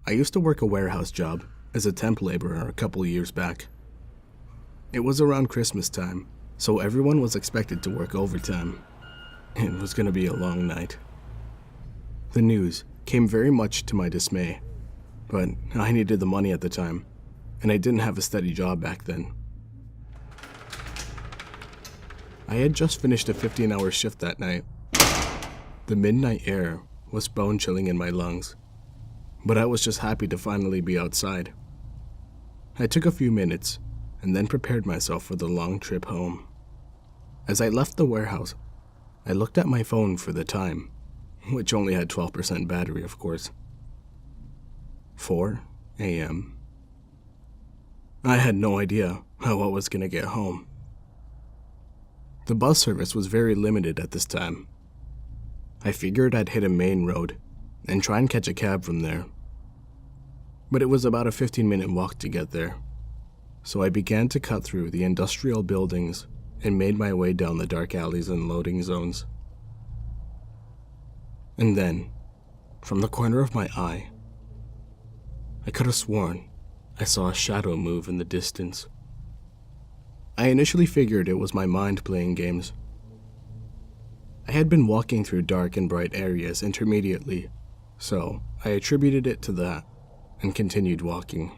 I used to work a warehouse job as a temp laborer a couple years back. It was around Christmas time, so everyone was expected to work overtime. It was going to be a long night. The news came very much to my dismay, but I needed the money at the time, and I didn't have a steady job back then. I had just finished a 15-hour shift that night. The midnight air was bone-chilling in my lungs, but I was just happy to finally be outside. I took a few minutes and then prepared myself for the long trip home. As I left the warehouse, I looked at my phone for the time, which only had 12% battery, of course. 4 a.m. I had no idea how I was going to get home. The bus service was very limited at this time. I figured I'd hit a main road and try and catch a cab from there. But it was about a 15-minute walk to get there, so I began to cut through the industrial buildings and made my way down the dark alleys and loading zones. And then, from the corner of my eye, I could have sworn I saw a shadow move in the distance. I initially figured it was my mind playing games. I had been walking through dark and bright areas intermediately, so I attributed it to that and continued walking.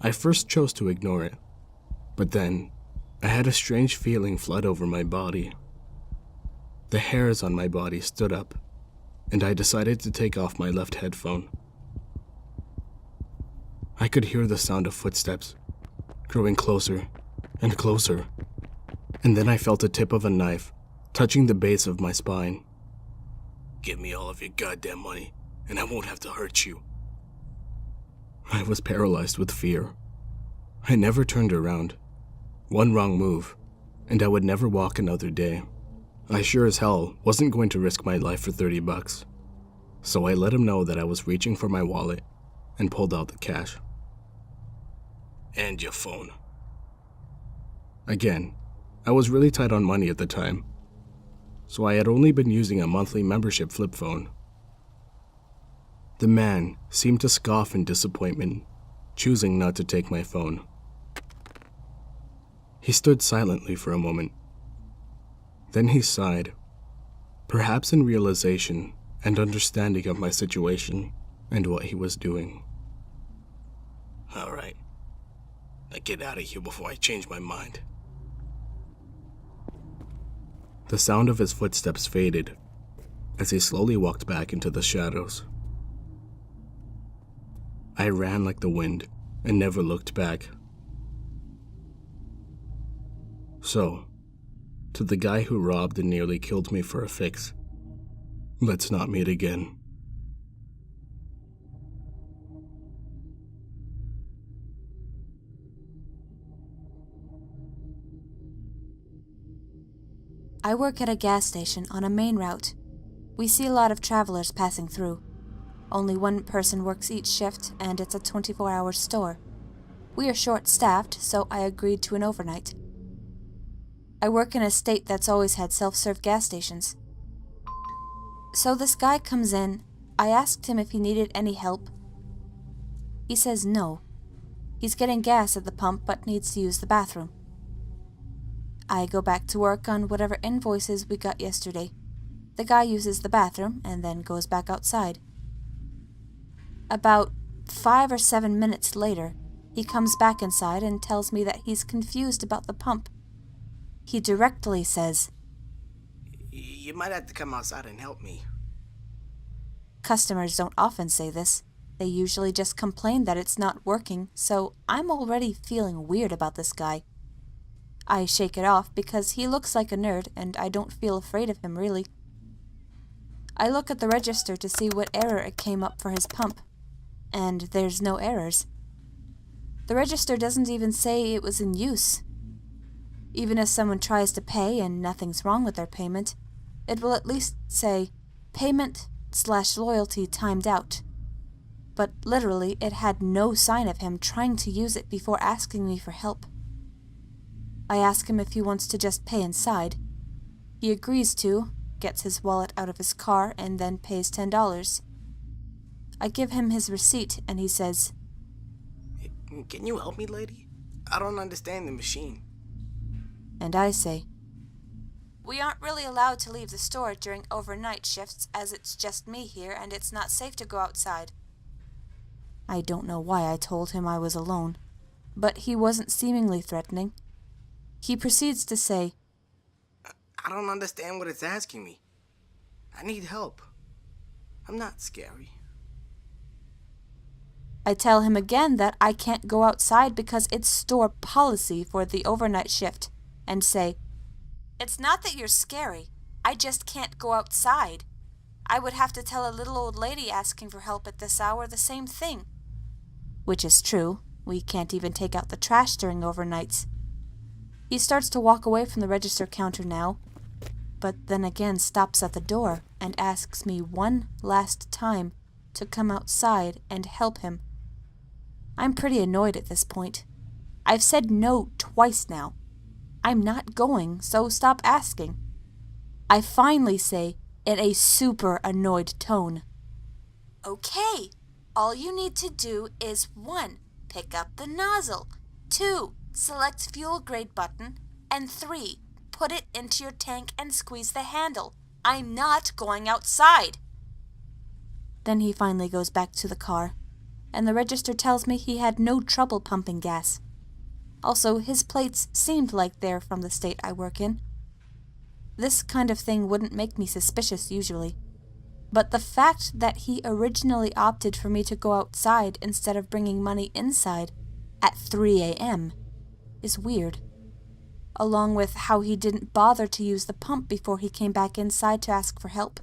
I first chose to ignore it, but then I had a strange feeling flood over my body. The hairs on my body stood up, and I decided to take off my left headphone. I could hear the sound of footsteps, growing closer and closer, and then I felt the tip of a knife touching the base of my spine. "Give me all of your goddamn money, and I won't have to hurt you." I was paralyzed with fear. I never turned around. One wrong move, and I would never walk another day. I sure as hell wasn't going to risk my life for $30, so I let him know that I was reaching for my wallet and pulled out the cash. "And your phone." Again, I was really tight on money at the time, so I had only been using a monthly membership flip phone. The man seemed to scoff in disappointment, choosing not to take my phone. He stood silently for a moment. Then he sighed, perhaps in realization and understanding of my situation and what he was doing. "All right, now get out of here before I change my mind." The sound of his footsteps faded as he slowly walked back into the shadows. I ran like the wind and never looked back. So, to the guy who robbed and nearly killed me for a fix, let's not meet again. I work at a gas station on a main route. We see a lot of travelers passing through. Only one person works each shift, and it's a 24-hour store. We are short-staffed, so I agreed to an overnight. I work in a state that's always had self-serve gas stations. So this guy comes in. I asked him if he needed any help. He says no. He's getting gas at the pump but needs to use the bathroom. I go back to work on whatever invoices we got yesterday. The guy uses the bathroom and then goes back outside. About 5 or 7 minutes later, he comes back inside and tells me that he's confused about the pump. He directly says, "You might have to come outside and help me." Customers don't often say this. They usually just complain that it's not working, so I'm already feeling weird about this guy. I shake it off because he looks like a nerd and I don't feel afraid of him really. I look at the register to see what error it came up for his pump, and there's no errors. The register doesn't even say it was in use. Even if someone tries to pay and nothing's wrong with their payment, it will at least say, "Payment/loyalty timed out." But literally, it had no sign of him trying to use it before asking me for help. I ask him if he wants to just pay inside. He agrees to, gets his wallet out of his car, and then pays $10. I give him his receipt, and he says, Can you help me, lady? I don't understand the machine. and I say, we aren't really allowed to leave the store during overnight shifts, as it's just me here and it's not safe to go outside. I don't know why I told him I was alone, but he wasn't seemingly threatening. He proceeds to say, I don't understand what it's asking me. I need help. I'm not scary. I tell him again that I can't go outside because it's store policy for the overnight shift, and say, it's not that you're scary, I just can't go outside. I would have to tell a little old lady asking for help at this hour the same thing. Which is true, we can't even take out the trash during overnights. He starts to walk away from the register counter now, but then again stops at the door and asks me one last time to come outside and help him. I'm pretty annoyed at this point. I've said no twice now. I'm not going, so stop asking. I finally say, in a super annoyed tone, okay, all you need to do is 1. Pick up the nozzle, 2. Select fuel grade button, and 3. Put it into your tank and squeeze the handle. I'm not going outside. Then he finally goes back to the car, and the register tells me he had no trouble pumping gas. Also, his plates seemed like they're from the state I work in. This kind of thing wouldn't make me suspicious usually, but the fact that he originally opted for me to go outside instead of bringing money inside at 3 a.m. is weird, along with how he didn't bother to use the pump before he came back inside to ask for help,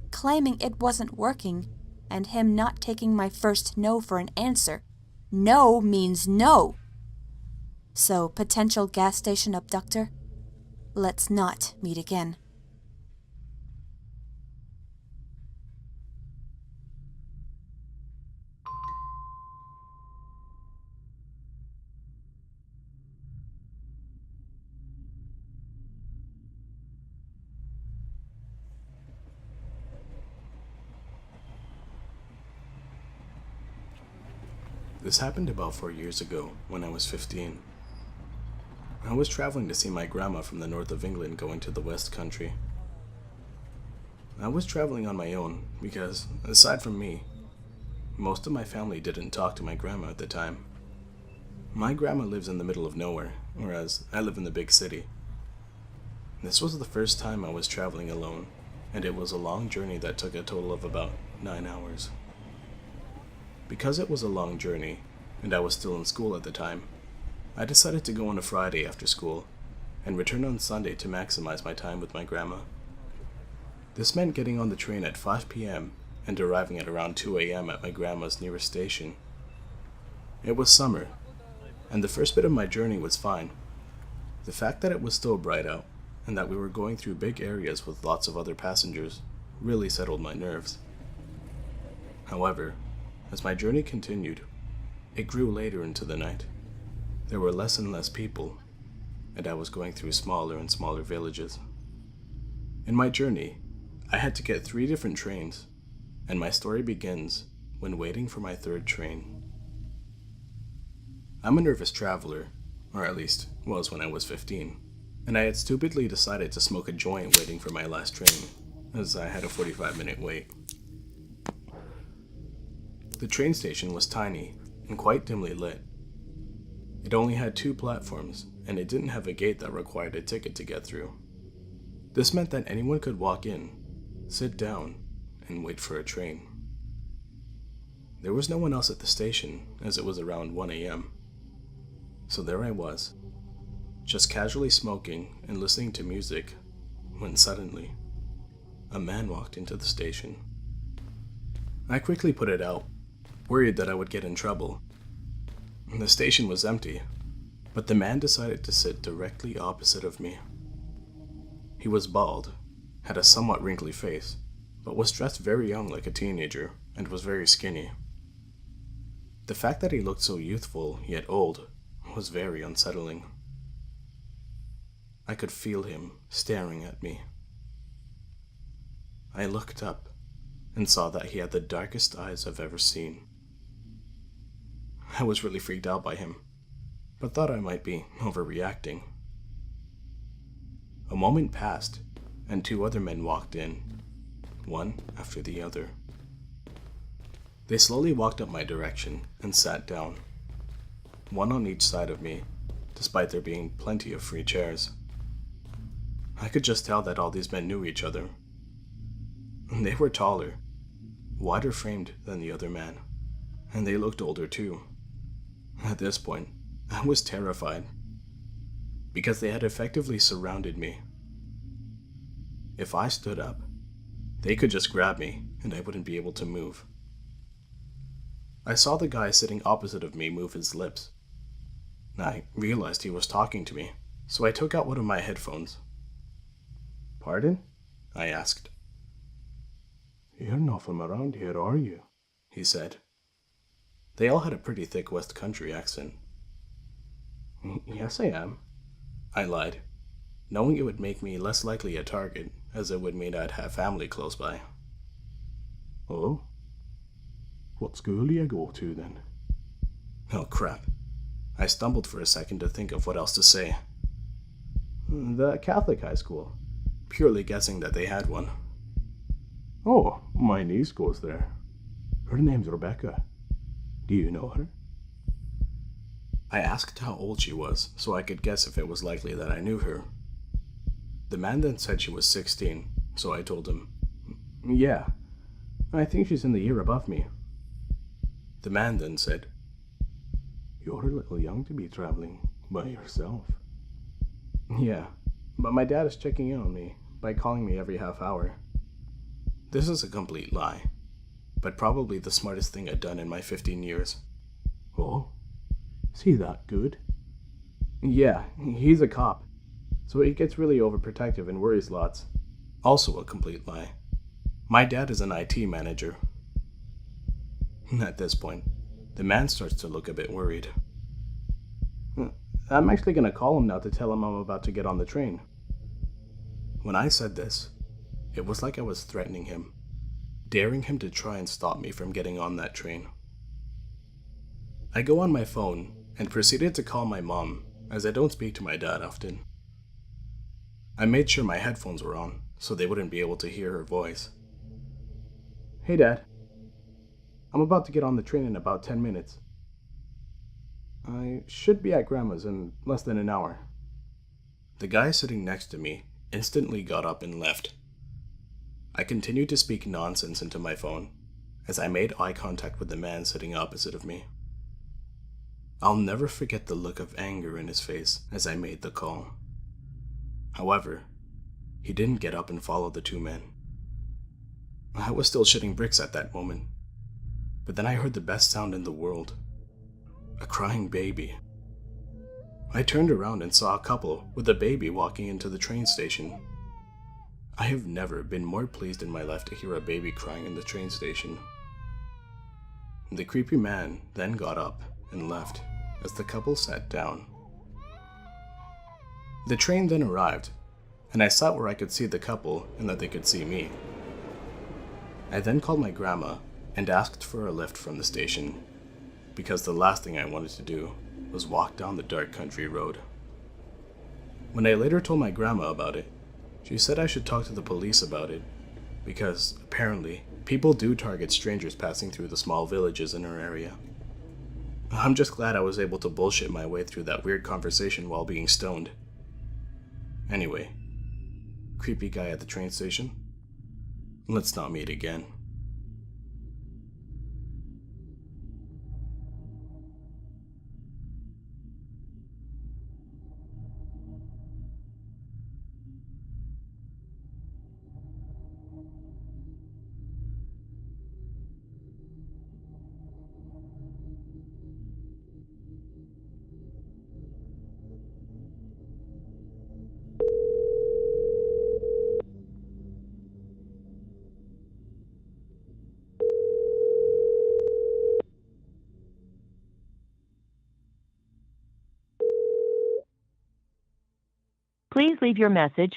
claiming it wasn't working, and him not taking my first no for an answer. No means no. So, potential gas station abductor, let's not meet again. This happened about 4 years ago, when I was 15. I was traveling to see my grandma from the north of England going to the West Country. I was traveling on my own because, aside from me, most of my family didn't talk to my grandma at the time. My grandma lives in the middle of nowhere, whereas I live in the big city. This was the first time I was traveling alone, and it was a long journey that took a total of about 9 hours. Because it was a long journey, and I was still in school at the time, I decided to go on a Friday after school, and return on Sunday to maximize my time with my grandma. This meant getting on the train at 5 p.m. and arriving at around 2 a.m. at my grandma's nearest station. It was summer, and the first bit of my journey was fine. The fact that it was still bright out, and that we were going through big areas with lots of other passengers, really settled my nerves. However, as my journey continued, it grew later into the night. There were less and less people, and I was going through smaller and smaller villages. In my journey, I had to get 3 different trains, and my story begins when waiting for my 3rd train. I'm a nervous traveler, or at least was when I was 15, and I had stupidly decided to smoke a joint waiting for my last train, as I had a 45-minute wait. The train station was tiny and quite dimly lit. It only had 2 platforms, and it didn't have a gate that required a ticket to get through. This meant that anyone could walk in, sit down, and wait for a train. There was no one else at the station, as it was around 1 a.m. So there I was, just casually smoking and listening to music, when suddenly, a man walked into the station. I quickly put it out, worried that I would get in trouble. The station was empty, but the man decided to sit directly opposite of me. He was bald, had a somewhat wrinkly face, but was dressed very young like a teenager and was very skinny. The fact that he looked so youthful yet old was very unsettling. I could feel him staring at me. I looked up, and saw that he had the darkest eyes I've ever seen. I was really freaked out by him, but thought I might be overreacting. A moment passed, and two other men walked in, one after the other. They slowly walked up my direction and sat down, one on each side of me, despite there being plenty of free chairs. I could just tell that all these men knew each other. They were taller, wider framed than the other man, and they looked older too. At this point, I was terrified, because they had effectively surrounded me. If I stood up, they could just grab me and I wouldn't be able to move. I saw the guy sitting opposite of me move his lips. I realized he was talking to me, so I took out one of my headphones. "Pardon?" I asked. "You're not from around here, are you?" he said. They all had a pretty thick West Country accent. "Yes, I am," I lied, knowing it would make me less likely a target, as it would mean I'd have family close by. "Oh? What school do you go to, then?" Oh, crap. I stumbled for a second to think of what else to say. "The Catholic high school," purely guessing that they had one. "Oh, my niece goes there. Her name's Rebecca. Do you know her?" I asked how old she was, so I could guess if it was likely that I knew her. The man then said she was 16, so I told him, "Yeah, I think she's in the year above me." The man then said, "You're a little young to be traveling by yourself." "Yeah, but my dad is checking in on me by calling me every half hour." This is a complete lie, but probably the smartest thing I'd done in my 15 years. "Oh, is he that good?" "Yeah, he's a cop, so he gets really overprotective and worries lots." Also a complete lie. My dad is an IT manager. At this point, the man starts to look a bit worried. "I'm actually going to call him now to tell him I'm about to get on the train." When I said this, it was like I was threatening him, daring him to try and stop me from getting on that train. I go on my phone and proceeded to call my mom, as I don't speak to my dad often. I made sure my headphones were on, so they wouldn't be able to hear her voice. "Hey, Dad. I'm about to get on the train in about 10 minutes. I should be at Grandma's in less than an hour." The guy sitting next to me instantly got up and left. I continued to speak nonsense into my phone, as I made eye contact with the man sitting opposite of me. I'll never forget the look of anger in his face as I made the call. However, he didn't get up and follow the two men. I was still shitting bricks at that moment, but then I heard the best sound in the world. A crying baby. I turned around and saw a couple with a baby walking into the train station. I have never been more pleased in my life to hear a baby crying in the train station. The creepy man then got up and left as the couple sat down. The train then arrived, and I sat where I could see the couple and that they could see me. I then called my grandma and asked for a lift from the station, because the last thing I wanted to do was walk down the dark country road. When I later told my grandma about it, she said I should talk to the police about it, because apparently people do target strangers passing through the small villages in her area. I'm just glad I was able to bullshit my way through that weird conversation while being stoned. Anyway, creepy guy at the train station, let's not meet again. Please leave your message